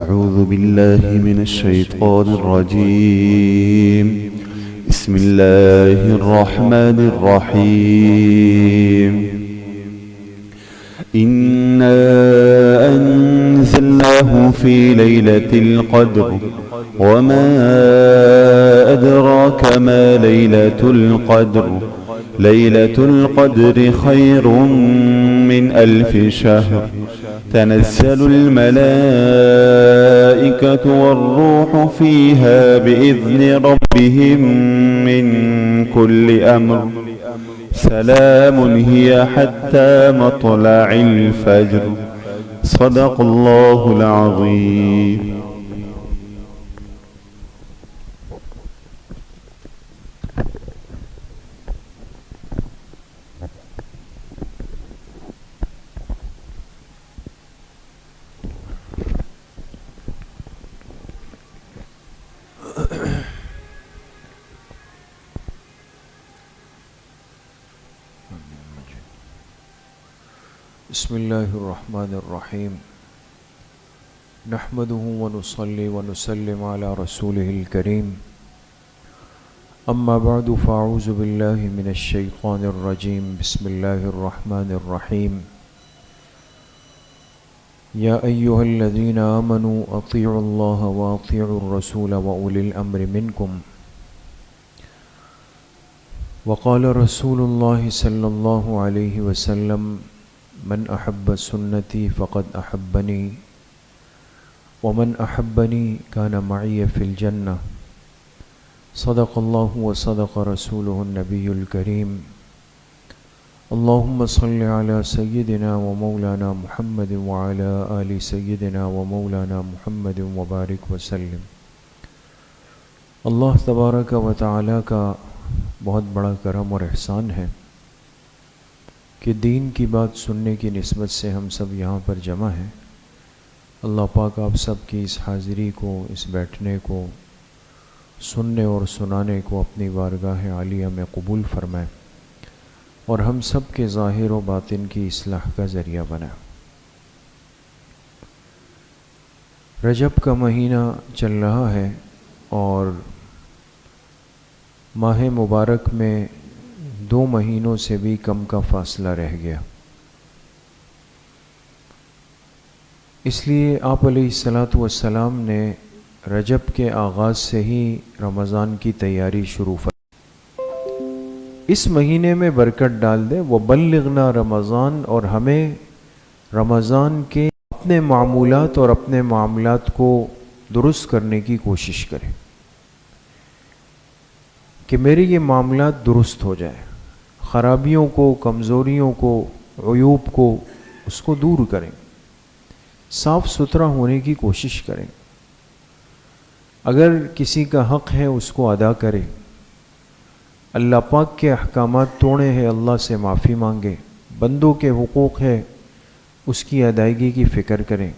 أعوذ بالله من الشيطان الرجيم. بسم الله الرحمن الرحيم. إنا أنزلناه في ليلة القدر وما أدراك ما ليلة القدر. ليلة القدر خير من 1000 شهر. تنزل الملائكة والروح فيها بإذن ربهم من كل أمر. سلام هي حتى مطلع الفجر. صدق الله العظيم. بسم الله الرحمن الرحيم. نحمده ونصلي ونسلم على رسوله الكريم. أما بعد فأعوذ بالله من الشيطان الرجيم. بسم الله الرحمن الرحيم. يا أيها الذين آمنوا أطيعوا الله وأطيعوا الرسول وأولي الأمر منكم. وقال رسول الله صلى الله عليه وسلم: من أحب سنتي فقد أحبني ومن أحبني كان معي في الجنة. صدق الله وصدق رسوله النبي الكريم. اللهم صل على سيدنا ومولانا محمد وعلى آل سيدنا ومولانا محمد وبارك وسلم. اللہ تبارک و تعالی کا بہت بڑا کرم اور احسان ہے کہ دین کی بات سننے کی نسبت سے ہم سب یہاں پر جمع ہیں۔ اللہ پاک آپ سب کی اس حاضری کو، اس بیٹھنے کو، سننے اور سنانے کو اپنی بارگاہ عالیہ میں قبول فرمائے اور ہم سب کے ظاہر و باطن کی اصلاح کا ذریعہ بنائے۔ رجب کا مہینہ چل رہا ہے اور ماہ مبارک میں 2 مہینوں سے بھی کم کا فاصلہ رہ گیا۔ اس لیے آپ علیہ السلام نے رجب کے آغاز سے ہی رمضان کی تیاری شروع فرمائی۔ اس مہینے میں برکت ڈال دے، وَبَلِّغْنَا رمضان، اور ہمیں رمضان کے اپنے معمولات اور اپنے معاملات کو درست کرنے کی کوشش کریں کہ میرے یہ معاملات درست ہو جائیں، خرابیوں کو، کمزوریوں کو، عیوب کو اس کو دور کریں، صاف ستھرا ہونے کی کوشش کریں۔ اگر کسی کا حق ہے اس کو ادا کریں، اللہ پاک کے احکامات توڑے ہیں اللہ سے معافی مانگیں، بندوں کے حقوق ہے اس کی ادائیگی کی فکر کریں۔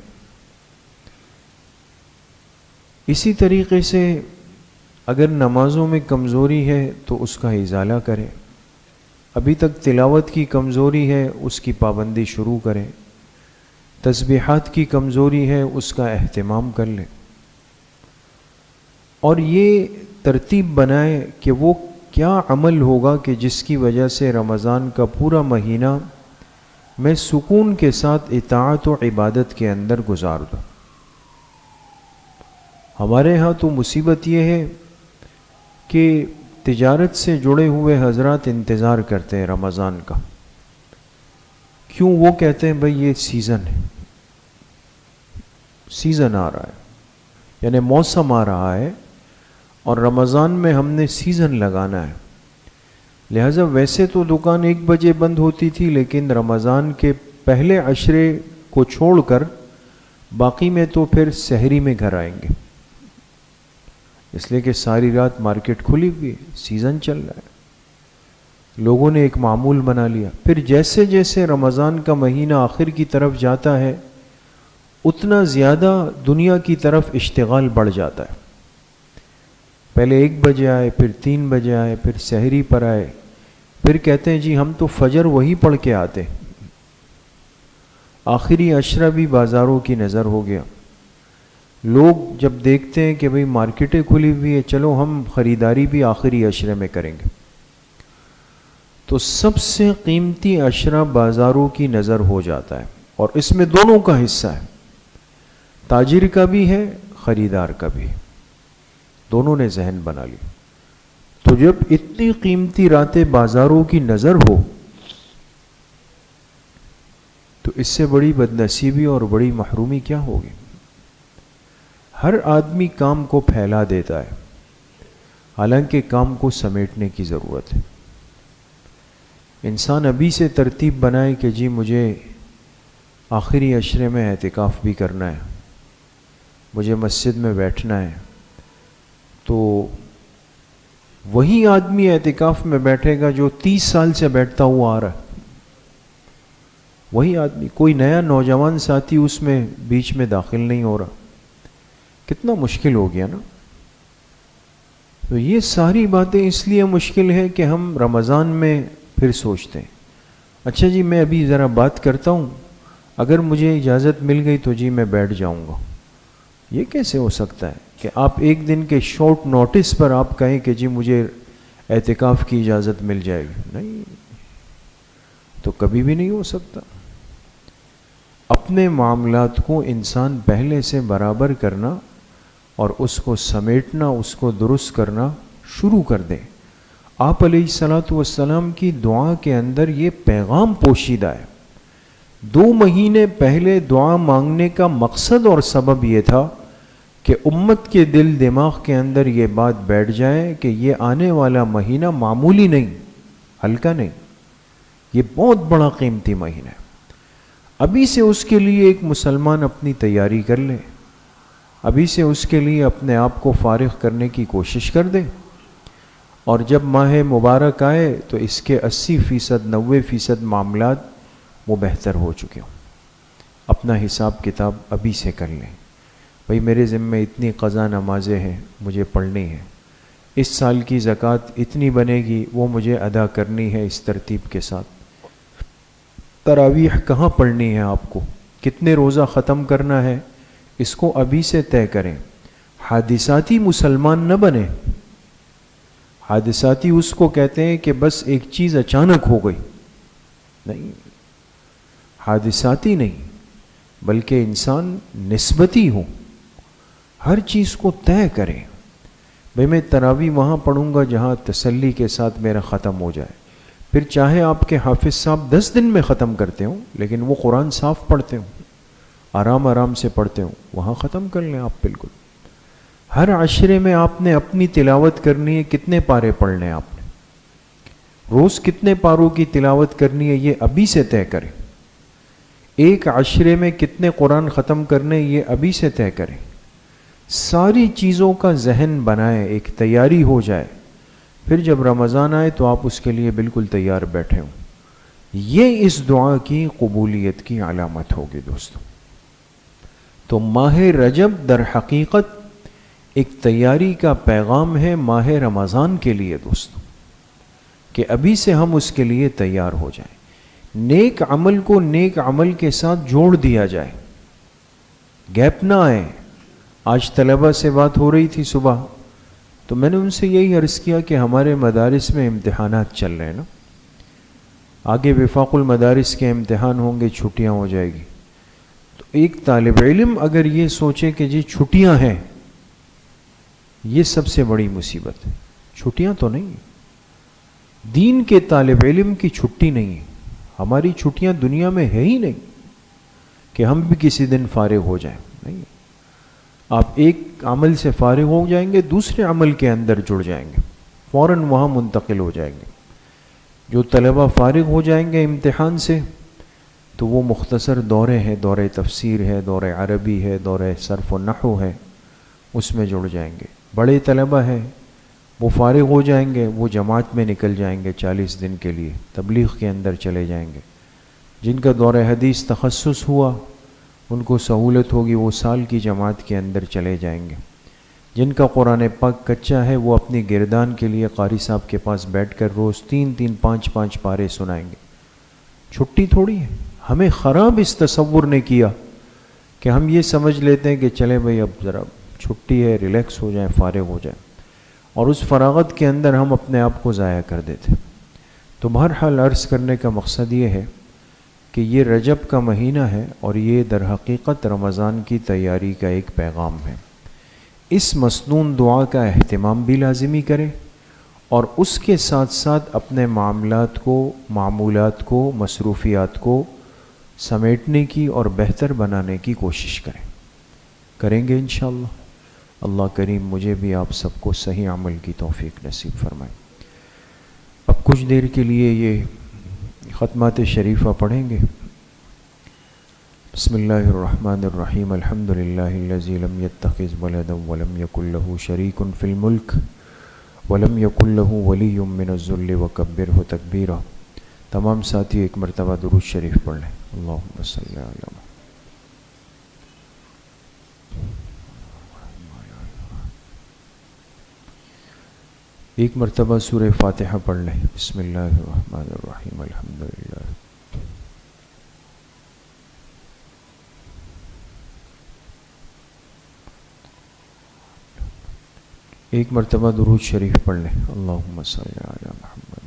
اسی طریقے سے اگر نمازوں میں کمزوری ہے تو اس کا ازالہ کریں، ابھی تک تلاوت کی کمزوری ہے اس کی پابندی شروع کریں، تسبیحات کی کمزوری ہے اس کا اہتمام کر لیں، اور یہ ترتیب بنائیں کہ وہ کیا عمل ہوگا کہ جس کی وجہ سے رمضان کا پورا مہینہ میں سکون کے ساتھ اطاعت و عبادت کے اندر گزار دوں۔ ہمارے ہاں تو مصیبت یہ ہے کہ تجارت سے جڑے ہوئے حضرات انتظار کرتے ہیں رمضان کا۔ کیوں؟ وہ کہتے ہیں بھئی یہ سیزن ہے، سیزن آ رہا ہے، یعنی موسم آ رہا ہے اور رمضان میں ہم نے سیزن لگانا ہے، لہٰذا ویسے تو دکان 1 بجے بند ہوتی تھی لیکن رمضان کے پہلے عشرے کو چھوڑ کر باقی میں تو پھر سحری میں گھر آئیں گے، اس لیے کہ ساری رات مارکیٹ کھلی ہوئی ہے، سیزن چل رہا ہے، لوگوں نے ایک معمول بنا لیا۔ پھر جیسے جیسے رمضان کا مہینہ آخر کی طرف جاتا ہے اتنا زیادہ دنیا کی طرف اشتغال بڑھ جاتا ہے۔ پہلے 1 بجے آئے، پھر 3 بجے آئے، پھر سحری پر آئے، پھر کہتے ہیں جی ہم تو فجر وہی پڑھ کے آتے۔ آخری عشرہ بھی بازاروں کی نظر ہو گیا۔ لوگ جب دیکھتے ہیں کہ بھئی مارکیٹیں کھلی ہوئی ہے، چلو ہم خریداری بھی آخری عشرے میں کریں گے، تو سب سے قیمتی عشرہ بازاروں کی نظر ہو جاتا ہے، اور اس میں دونوں کا حصہ ہے، تاجر کا بھی ہے، خریدار کا بھی، دونوں نے ذہن بنا لی۔ تو جب اتنی قیمتی راتیں بازاروں کی نظر ہو تو اس سے بڑی بدنصیبی اور بڑی محرومی کیا ہوگی؟ ہر آدمی کام کو پھیلا دیتا ہے، حالانکہ کام کو سمیٹنے کی ضرورت ہے۔ انسان ابھی سے ترتیب بنائے کہ جی مجھے آخری عشرے میں اعتکاف بھی کرنا ہے، مجھے مسجد میں بیٹھنا ہے، تو وہی آدمی اعتکاف میں بیٹھے گا جو 30 سال سے بیٹھتا ہوا آ رہا ہے، وہی آدمی، کوئی نیا نوجوان ساتھی اس میں بیچ میں داخل نہیں ہو رہا۔ کتنا مشکل ہو گیا نا۔ تو یہ ساری باتیں اس لیے مشکل ہے کہ ہم رمضان میں پھر سوچتے ہیں اچھا جی میں ابھی ذرا بات کرتا ہوں، اگر مجھے اجازت مل گئی تو جی میں بیٹھ جاؤں گا۔ یہ کیسے ہو سکتا ہے کہ آپ ایک دن کے شارٹ نوٹس پر آپ کہیں کہ جی مجھے اعتکاف کی اجازت مل جائے گی؟ نہیں، تو کبھی بھی نہیں ہو سکتا۔ اپنے معاملات کو انسان پہلے سے برابر کرنا اور اس کو سمیٹنا، اس کو درست کرنا شروع کر دے۔ آپ علیہ الصلاۃ والسلام کی دعا کے اندر یہ پیغام پوشیدہ ہے۔ 2 مہینے پہلے دعا مانگنے کا مقصد اور سبب یہ تھا کہ امت کے دل دماغ کے اندر یہ بات بیٹھ جائے کہ یہ آنے والا مہینہ معمولی نہیں، ہلکا نہیں، یہ بہت بڑا قیمتی مہینہ ہے۔ ابھی سے اس کے لیے ایک مسلمان اپنی تیاری کر لے، ابھی سے اس کے لیے اپنے آپ کو فارغ کرنے کی کوشش کر دے، اور جب ماہ مبارک آئے تو اس کے 80% 90% معاملات وہ بہتر ہو چکے ہوں۔ اپنا حساب کتاب ابھی سے کر لیں، بھئی میرے ذمہ اتنی قضا نمازیں ہیں مجھے پڑھنی ہیں، اس سال کی زکوٰۃ اتنی بنے گی وہ مجھے ادا کرنی ہے اس ترتیب کے ساتھ۔ تراویح کہاں پڑھنی ہے آپ کو، کتنے روزہ ختم کرنا ہے، اس کو ابھی سے طے کریں۔ حادثاتی مسلمان نہ بنے۔ حادثاتی اس کو کہتے ہیں کہ بس ایک چیز اچانک ہو گئی، نہیں، حادثاتی نہیں، بلکہ انسان نسبتی ہو، ہر چیز کو طے کرے۔ بھئی میں تراویح وہاں پڑھوں گا جہاں تسلی کے ساتھ میرا ختم ہو جائے، پھر چاہے آپ کے حافظ صاحب 10 دن میں ختم کرتے ہوں لیکن وہ قرآن صاف پڑھتے ہوں، آرام آرام سے پڑھتے ہوں، وہاں ختم کر لیں آپ بالکل۔ ہر عشرے میں آپ نے اپنی تلاوت کرنی ہے، کتنے پارے پڑھنے ہیں آپ نے، روز کتنے پاروں کی تلاوت کرنی ہے، یہ ابھی سے طے کریں۔ ایک عشرے میں کتنے قرآن ختم کرنے یہ ابھی سے طے کریں۔ ساری چیزوں کا ذہن بنائیں، ایک تیاری ہو جائے، پھر جب رمضان آئے تو آپ اس کے لیے بالکل تیار بیٹھے ہوں۔ یہ اس دعا کی قبولیت کی علامت ہوگی دوستو۔ تو ماہ رجب در حقیقت ایک تیاری کا پیغام ہے ماہ رمضان کے لیے دوستو، کہ ابھی سے ہم اس کے لیے تیار ہو جائیں، نیک عمل کو نیک عمل کے ساتھ جوڑ دیا جائے، گیپ نہ آئے۔ آج طلبہ سے بات ہو رہی تھی صبح، تو میں نے ان سے یہی عرض کیا کہ ہمارے مدارس میں امتحانات چل رہے ہیں نا، آگے وفاق المدارس کے امتحان ہوں گے، چھٹیاں ہو جائے گی، تو ایک طالب علم اگر یہ سوچے کہ جی چھٹیاں ہیں، یہ سب سے بڑی مصیبت ہے۔ چھٹیاں تو نہیں، دین کے طالب علم کی چھٹی نہیں ہے۔ ہماری چھٹیاں دنیا میں ہے ہی نہیں کہ ہم بھی کسی دن فارغ ہو جائیں، نہیں۔ آپ ایک عمل سے فارغ ہو جائیں گے، دوسرے عمل کے اندر جڑ جائیں گے، فوراً وہاں منتقل ہو جائیں گے۔ جو طلبہ فارغ ہو جائیں گے امتحان سے تو وہ مختصر دورے ہیں، دورے تفسیر ہے، دورے عربی ہے، دورے صرف و نحو ہے، اس میں جڑ جائیں گے۔ بڑے طلبہ ہیں وہ فارغ ہو جائیں گے، وہ جماعت میں نکل جائیں گے 40 دن کے لیے، تبلیغ کے اندر چلے جائیں گے۔ جن کا دورہ حدیث تخصص ہوا ان کو سہولت ہوگی، وہ سال کی جماعت کے اندر چلے جائیں گے۔ جن کا قرآن پاک کچا ہے وہ اپنی گردان کے لیے قاری صاحب کے پاس بیٹھ کر روز 3 5 پارے سنائیں گے۔ چھٹی تھوڑی ہے۔ ہمیں خراب اس تصور نے کیا کہ ہم یہ سمجھ لیتے ہیں کہ چلیں بھئی اب ذرا چھٹی ہے، ریلیکس ہو جائیں، فارغ ہو جائیں، اور اس فراغت کے اندر ہم اپنے آپ کو ضائع کر دیتے. تو بہرحال عرض کرنے کا مقصد یہ ہے کہ یہ رجب کا مہینہ ہے اور یہ در حقیقت رمضان کی تیاری کا ایک پیغام ہے. اس مسنون دعا کا اہتمام بھی لازمی کریں اور اس کے ساتھ ساتھ اپنے معمولات کو مصروفیات کو سمیٹنے کی اور بہتر بنانے کی کوشش کریں گے انشاءاللہ. اللہ کریم مجھے بھی آپ سب کو صحیح عمل کی توفیق نصیب فرمائے. اب کچھ دیر کے لیے یہ ختمات شریفہ پڑھیں گے. بسم اللہ الرحمن الرحیم. الحمد للہ الذی لم یتخذ ولدا ولم یکن له شریک فی الملک ولم یکن له ولی من الذل وکبرہ تکبیرا. تمام ساتھی ایک مرتبہ درود شریف پڑھ لیں. اللہم صلی علی محمد. ایک مرتبہ سورہ فاتحہ پڑھ لیں. بسم اللہ الرحمن الرحیم. الحمد للہ. ایک مرتبہ درود شریف پڑھ لیں. اللہم صلی علی محمد.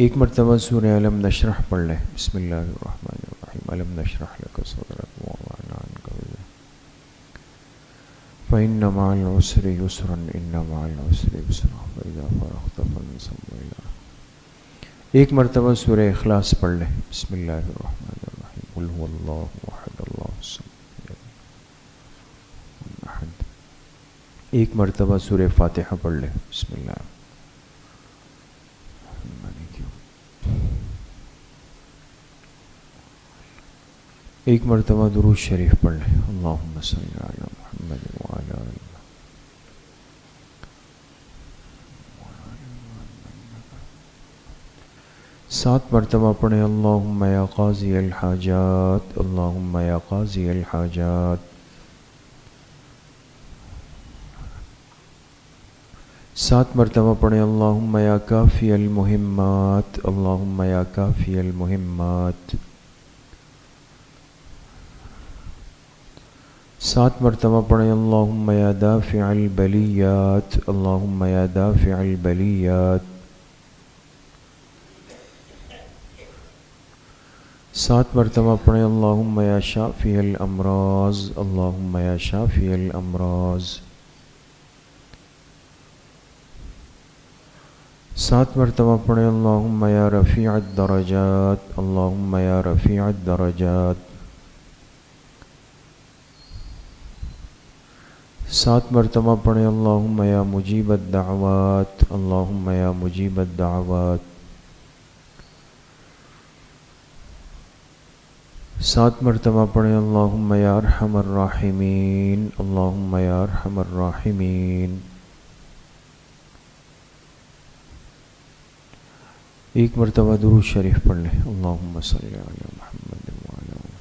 ایک مرتبہ سورہ علم نشرح پڑھ لیں. بسم اللہ الرحمن الرحیم. علم نشرح لک صدرک ووضعنا عنک وزرک فإن مع العسر یسرا إن مع العسر یسرا فإذا فرغت فانصب إلى. ایک مرتبہ سورہ اخلاص پڑھ لیں. بسم اللہ الرحمن الرحیم. قل هو اللہ احد اللہ الصمد لم احد. ایک مرتبہ سورہ فاتحہ پڑھ لیں. بسم اللہ. ایک مرتبہ درود شریف پڑھ لیں. اللہم صلی علی محمد وعلی آلہ. سات مرتبہ پڑھیں. اللہم یا قاضی الحاجات. اللہم یا قاضی الحاجات. سات مرتبہ پڑھیں. اللہم یا کافی المہمات. اللہم یا کافی المہمات. سات مرتبہ پڑھیں. اللہم یا دافع البلیات. اللہم یا دافع البلیات. سات مرتبہ پڑھیں. اللہم یا شافی الامراض. اللہم یا شافی الامراض. سات مرتبہ پڑھیں. اللہم یا رفیع الدرجات. اللہم یا رفیع الدرجات. سات مرتبہ پڑھیں. اللہم یا مجیب الدعوات. اللہم یا مجیب الدعوات. سات مرتبہ پڑھیں. اللہم یا ارحم الراحمین. اللہم یا ارحم الراحمین. ایک مرتبہ درود شریف پڑھ لیں. اللہم صلی علی محمد وعلی آلہ.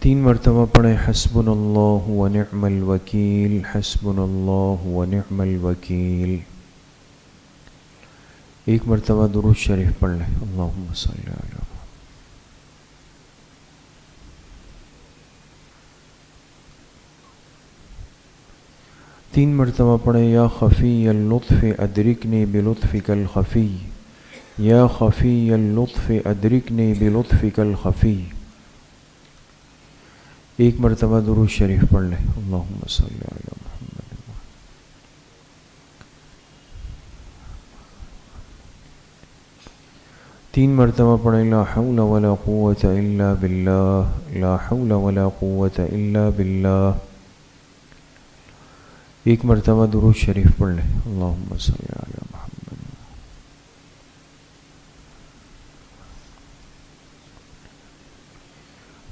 تین مرتبہ پڑھیں. حسبنا اللہ ونعم الوکیل. حسبنا اللہ ونعم الوکیل. ایک مرتبہ درود شریف پڑھ لیں. اللہم صلی علی محمد. تین مرتبہ پڑھیں. یا خفی اللطف ادرکنی بلطفک الخفی. یا خفی اللطف ادرکنی بلطفک الخفی. ایک مرتبہ درود شریف پڑھ لیں. اللہم صلی علی محمد. تین مرتبہ پڑھیں. لا حول ولا قوة الا باللہ. لا حول ولا قوة الا باللہ. ایک مرتبہ درود شریف پڑھ لیں. اللہم صلی علی محمد.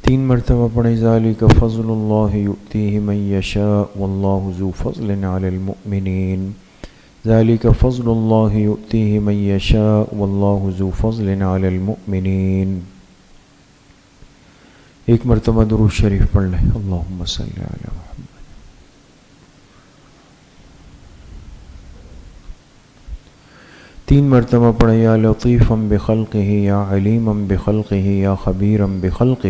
تین مرتبہ پڑھیں. ذالک فضل اللہ یؤتیہ من یشاء واللہ ذو فضل علی المؤمنین. ذالک فضل اللہ یؤتیہ من یشاء واللہ ذو فضل علی المؤمنین. ایک مرتبہ درود شریف پڑھ لیں. اللہم صلی علی محمد. 3 مرتبہ پڑھیں یا لطیفا بخلقہ یا علیما بخلقہ یا خبیرا بخلقہ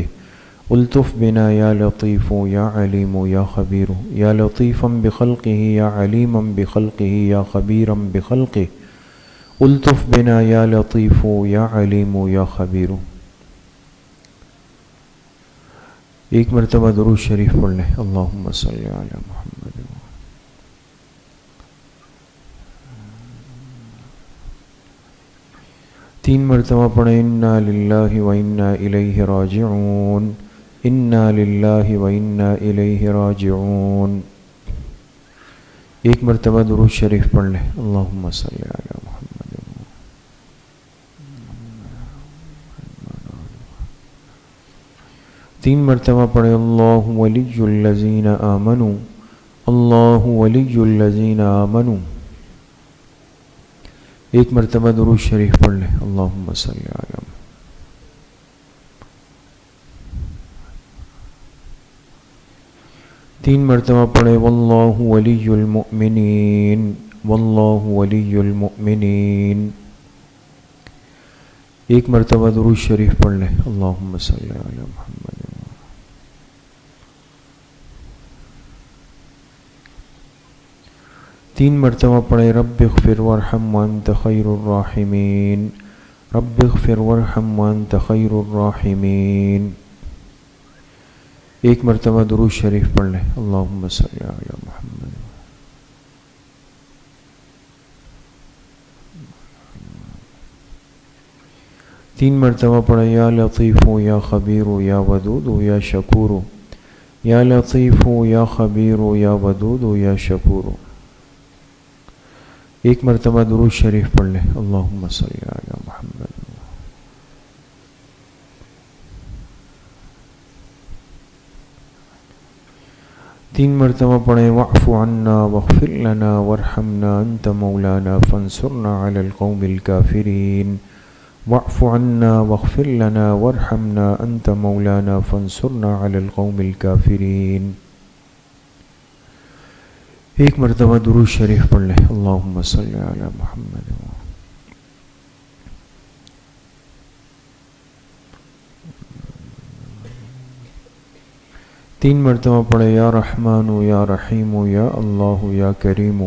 الطف بنا یا لطیف یا علیم یا خبیر یا لطیفا بخلقہ یا علیما بخلقہ یا خبیرا بخلقہ الطف بنا یا لطیف یا علیم یا خبیر۔ ایک مرتبہ درود شریف پڑھ لیں، اللہم صلی علی محمد۔ 3 مرتبہ پڑھیں انا للہ و انا الیہ راجعون، انا للہ و انا الیہ راجعون۔ ایک مرتبہ درود شریف پڑھ لیں، اللہم صلی علی محمد۔ 3 مرتبہ پڑھیں اللہ ولی الذین آمنوا، اللہ ولی الذین آمنوا۔ ایک مرتبہ درود شریف پڑھ لیں، اللہم صلی علی محمد۔ 3 مرتبہ پڑھیں واللہ ولی المؤمنین، واللہ ولی المؤمنین۔ ایک مرتبہ درود شریف پڑھ لیں، اللہم صلی علی محمد۔ 3 مرتبہ پڑھیں رب اغفر وارحم وانت خیر الراحمین، رب اغفر وارحم وانت خیر الراحمین۔ ایک مرتبہ درود شریف پڑھ لیں، اللہم صلی علی محمد۔ 3 مرتبہ پڑھیں یا لطیف یا خبیر یا ودود یا شکور، یا لطیف یا خبیر یا ودود یا شکور۔ ایک مرتبہ درود شریف پڑھ لیں، اللہم صلی علی محمد۔ 3 مرتبہ پڑھیں واعف عنا واغفر لنا وارحمنا انت مولانا فانصرنا علی القوم الکافرین، واعف عنا واغفر لنا وارحمنا انت مولانا فانصرنا علی القوم الکافرین۔ ایک مرتبہ درود شریف پڑھ لیں، اللہم صلی علی محمد۔ 3 مرتبہ پڑھیں یا رحمان یا رحیم یا اللہ یا کریم،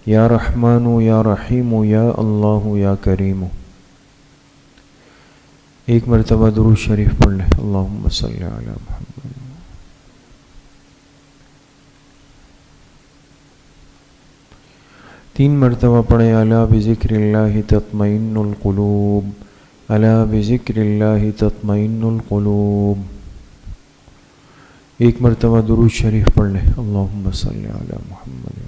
یا رحمان یا رحیم یا اللہ یا کریم۔ ایک مرتبہ درود شریف پڑھ لیں، اللہم صلی علی محمد۔ 3 مرتبہ پڑھیں الا بذکر اللہ تطمئن القلوب، الا بذکر اللہ تطمئن القلوب۔ ایک مرتبہ درود شریف پڑھ لیں، اللہم صلی علی محمد۔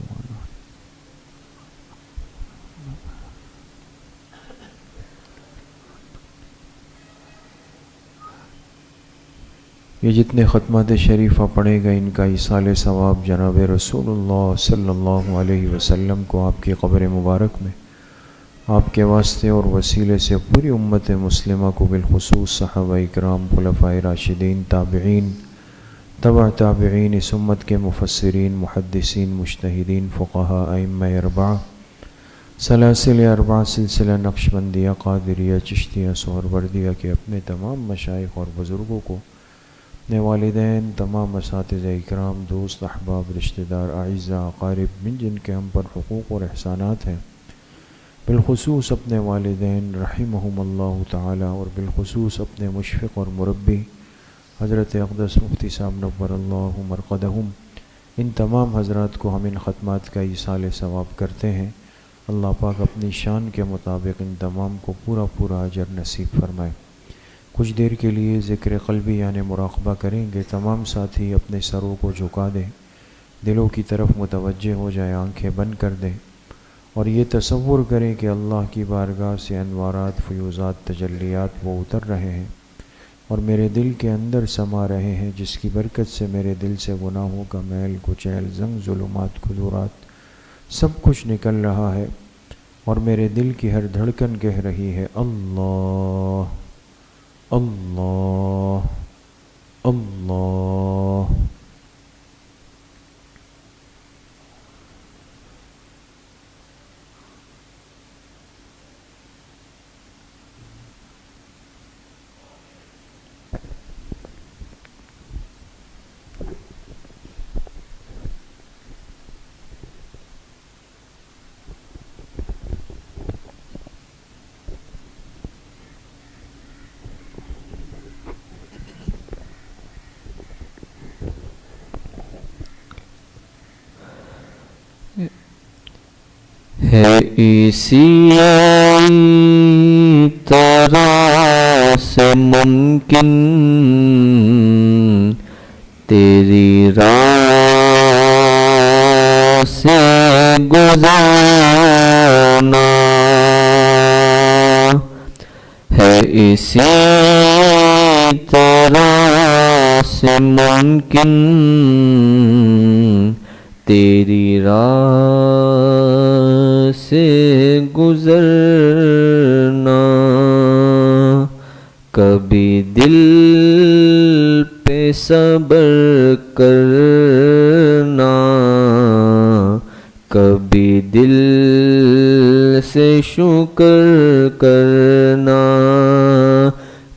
یہ جتنے ختمات شریفہ پڑھے گئے ان کا ایصال ثواب جناب رسول اللہ صلی اللہ علیہ وسلم کو آپ کی قبر مبارک میں آپ کے واسطے اور وسیلے سے پوری امت مسلمہ کو بالخصوص صحابہ اکرام، خلفائے راشدین، تابعین، تبع تابعین، اس امت کے مفسرین، محدثین، مجتہدین، فقہاء، ائمہ اربعہ، سلاسل اربعہ، سلسلہ نقشبندیہ، قادریہ، چشتیہ، سہروردیہ کے اپنے تمام مشائخ اور بزرگوں کو، اپنے والدین، تمام اساتذہ اکرام، دوست، احباب، رشتہ دار، اعزاء، اقارب، من جن کے ہم پر حقوق اور احسانات ہیں، بالخصوص اپنے والدین رحمہم اللہ تعالی، اور بالخصوص اپنے مشفق اور مربی حضرت اقدس مفتی صاحب نور اللہ مرقدہم، ان تمام حضرات کو ہم ان ختمات کا ایصال ثواب کرتے ہیں۔ اللہ پاک اپنی شان کے مطابق ان تمام کو پورا پورا اجر نصیب فرمائے۔ کچھ دیر کے لیے ذکر قلبی یعنی مراقبہ کریں گے، تمام ساتھی اپنے سروں کو جھکا دیں، دلوں کی طرف متوجہ ہو جائیں، آنکھیں بند کر دیں، اور یہ تصور کریں کہ اللہ کی بارگاہ سے انوارات، فیوزات، تجلیات وہ اتر رہے ہیں اور میرے دل کے اندر سما رہے ہیں، جس کی برکت سے میرے دل سے گناہوں کا میل، کچیل، زنگ، ظلمات، کدورات سب کچھ نکل رہا ہے، اور میرے دل کی ہر دھڑکن کہہ رہی ہے اللہ اللہ اللہ۔ ہے اسی طرح سے ممکن تیری راہ سے گزرنا، ہے اسی طرح سے ممکن تیری راہ سے گزرنا، کبھی دل پہ صبر کرنا، کبھی دل سے شکر کرنا،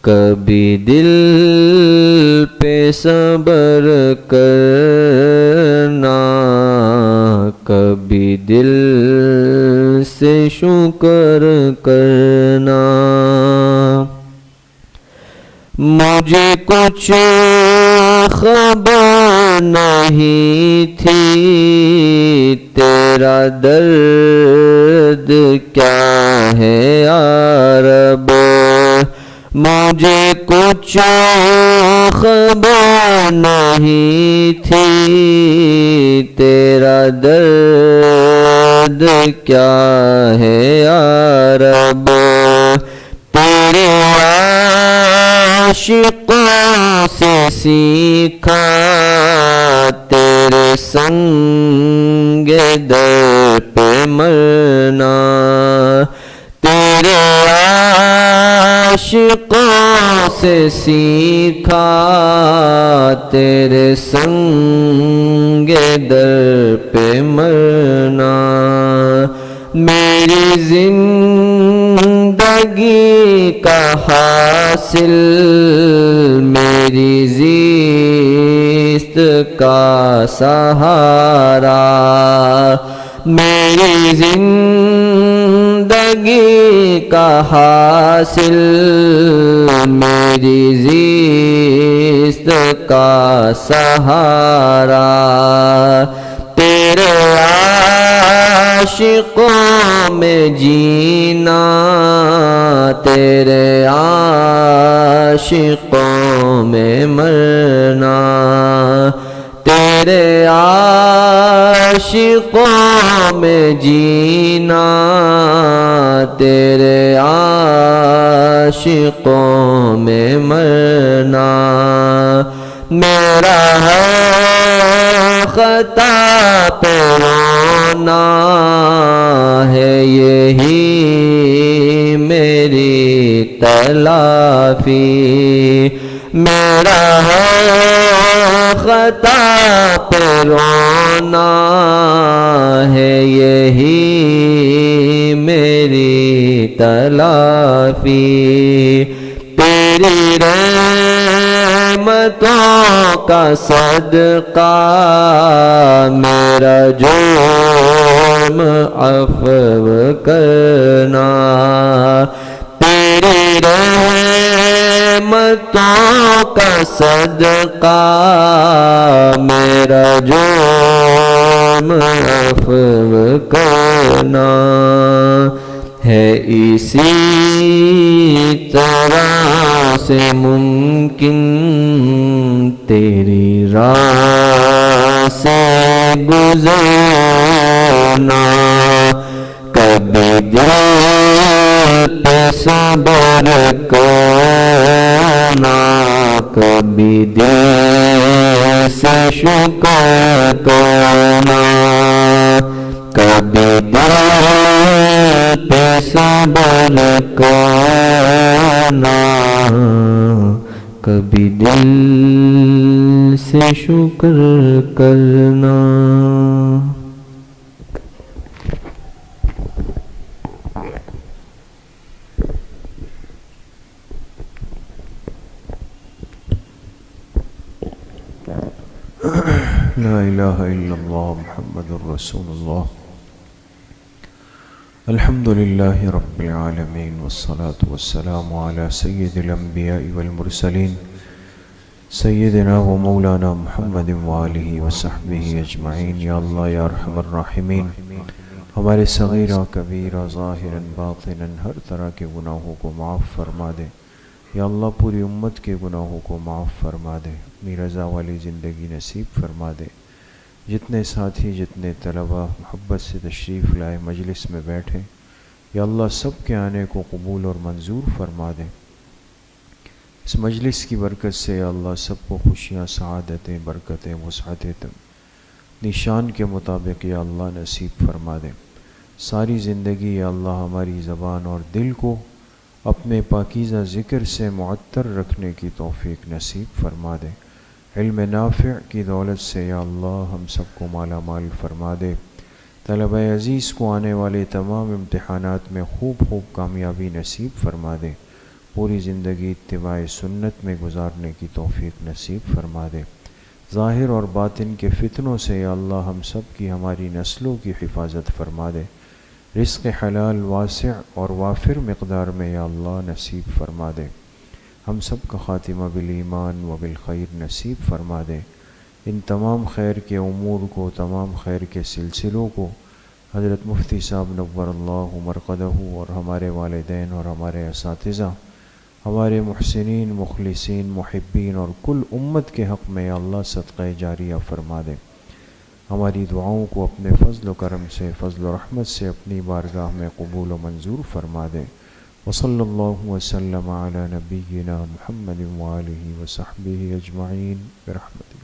کبھی دل پہ صبر کرنا، کبھی دل سے شکر کرنا۔ مجھے کچھ خبر نہیں تھی تیرا درد کیا ہے یا رب، مجھے کچھ خبر نہیں تھی تیرا درد کیا ہے یا رب، تیرے عاشقوں سے سیکھا تیرے سنگ در پہ مرنا، تیرے عاشقوں سے سیکھا تیرے سنگ در پہ مرنا، میری زندگی کا حاصل میری زیست کا سہارا، میری زندگی کا حاصل میری زیست کا سہارا، تیرے عاشقوں میں جینا، تیرے عاشقوں میں مرنا، تیرے عاشقوں میں جینا، تیرے عاشقوں میں مرنا، میرا ہے خطا پہ رونا، ہے یہی میری تلافی، میرا ہے خطا پہ رونا، ہے یہی میری تلافی، تیری رحمتوں کا صدقہ میرا جرم عفو کرنا، تیری رحمتوں کا صدقہ میرا جرم عفو کرنا، ہے اسی طرح سے ممکن تیری راہ سے گزرنا، کبھی دل پہ صبر کرنا، کبھی دل سے شکر کرنا، کبھی دل پہ صبر کرنا، کبھی دل سے شکر کرنا۔ لا الہ الا اللہ محمد رسول اللہ۔ الحمد للہ رب العالمین والصلاة والسلام علی سید الانبیاء والمرسلین سیدنا و مولانا محمد وآلہ وصحبہ اجمعین۔ یا اللہ یا ارحم الراحمین، ہمارے صغیرہ کبیرہ ظاہراً باطناً ہر طرح کے گناہوں کو معاف فرما دے۔ یا اللہ پوری امت کے گناہوں کو معاف فرما دے، اپنی رضا والی زندگی نصیب فرما دے۔ جتنے ساتھی، جتنے طلباء محبت سے تشریف لائے مجلس میں بیٹھے، یا اللہ سب کے آنے کو قبول اور منظور فرما دے۔ اس مجلس کی برکت سے یا اللہ سب کو خوشیاں، سعادتیں، برکتیں، وسعتیں اپنی شان کے مطابق یا اللہ نصیب فرما دے۔ ساری زندگی یا اللہ ہماری زبان اور دل کو اپنے پاکیزہ ذکر سے معطر رکھنے کی توفیق نصیب فرما دے۔ علم نافع کی دولت سے یا اللہ ہم سب کو مالا مال فرما دے۔ طلبہ عزیز کو آنے والے تمام امتحانات میں خوب کامیابی نصیب فرما دے۔ پوری زندگی اتباع سنت میں گزارنے کی توفیق نصیب فرما دے۔ ظاہر اور باطن کے فتنوں سے یا اللہ ہم سب کی، ہماری نسلوں کی حفاظت فرما دے۔ رزق حلال واسع اور وافر مقدار میں یا اللہ نصیب فرما دے۔ ہم سب کا خاتمہ بالایمان و بالخیر نصیب فرما دے۔ ان تمام خیر کے امور کو، تمام خیر کے سلسلوں کو حضرت مفتی صاحب نور اللہ مرقدہ اور ہمارے والدین اور ہمارے اساتذہ، ہمارے محسنین، مخلصین، محبین اور کل امت کے حق میں یا اللہ صدقہ جاریہ فرما دے۔ ہماری دعاؤں کو اپنے فضل و کرم سے، فضل و رحمت سے اپنی بارگاہ میں قبول و منظور فرما دے۔ وصلی اللہ وسلم علی نبینا محمد وآلہ وصحبہ اجمعین برحمتہ۔